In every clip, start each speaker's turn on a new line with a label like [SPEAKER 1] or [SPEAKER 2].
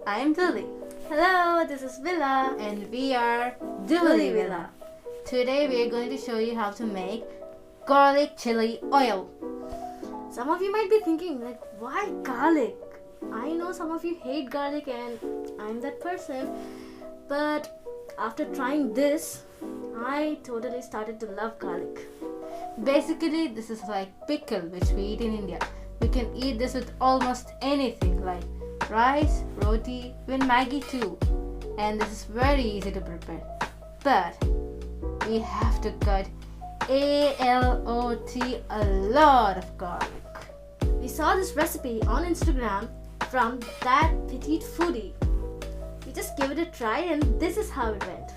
[SPEAKER 1] I am Dilly.
[SPEAKER 2] Hello, this is Vila.
[SPEAKER 1] And we are Dilly Vila. Today we are going to show you how to make garlic chili oil.
[SPEAKER 2] Some of you might be thinking, why garlic? I know some of you hate garlic and I'm that person. But after trying this, I totally started to love garlic.
[SPEAKER 1] Basically, this is like pickle which we eat in India. We can eat this with almost anything like rice, roti, even Maggi too. And this is very easy to prepare. But we have to cut a lot of garlic.
[SPEAKER 2] We saw this recipe on Instagram from that petite foodie. We just gave it a try and this is how it went.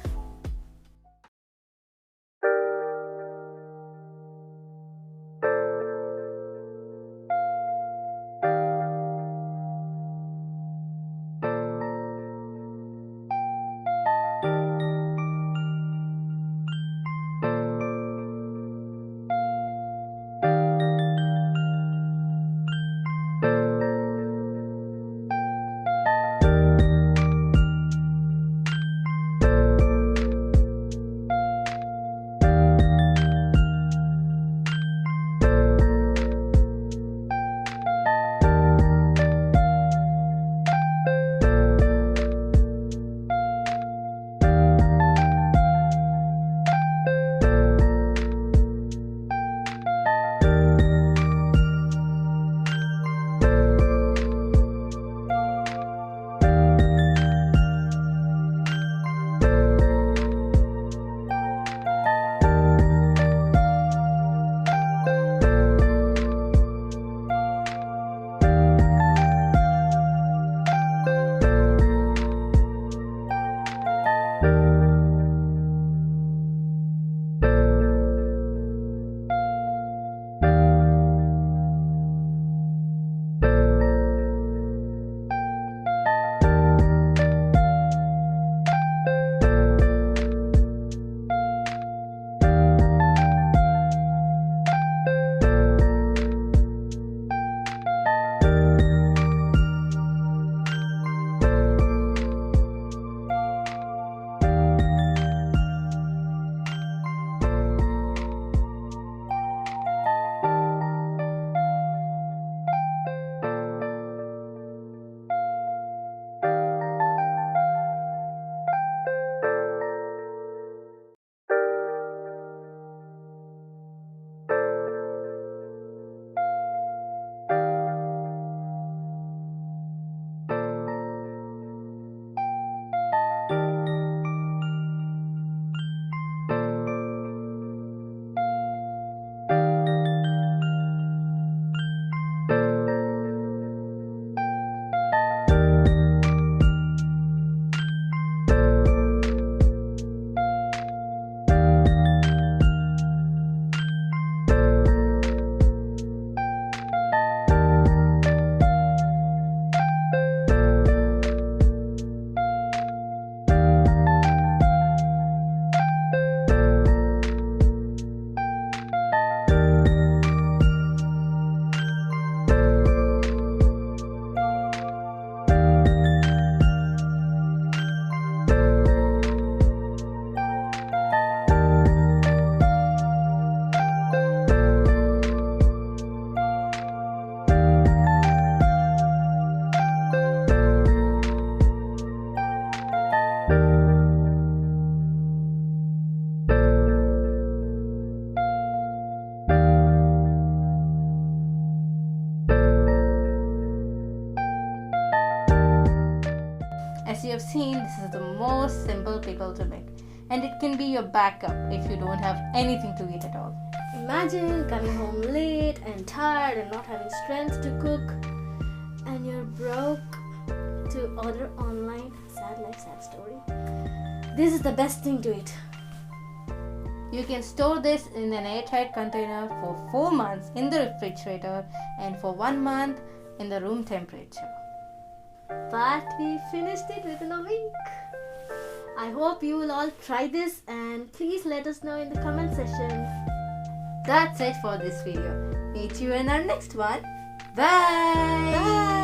[SPEAKER 1] As you have seen, this is the most simple pickle to make, and it can be your backup if you don't have anything to eat at all.
[SPEAKER 2] Imagine coming home late and tired and not having strength to cook, and you're broke to order online. Sad life, sad story. This is the best thing to eat.
[SPEAKER 1] You can store this in an airtight container for 4 months in the refrigerator and for 1 month in the room temperature.
[SPEAKER 2] But we finished it within a week. I hope you will all try this and please let us know in the comment section.
[SPEAKER 1] That's it for this video. Meet you in our next one. Bye!
[SPEAKER 2] Bye!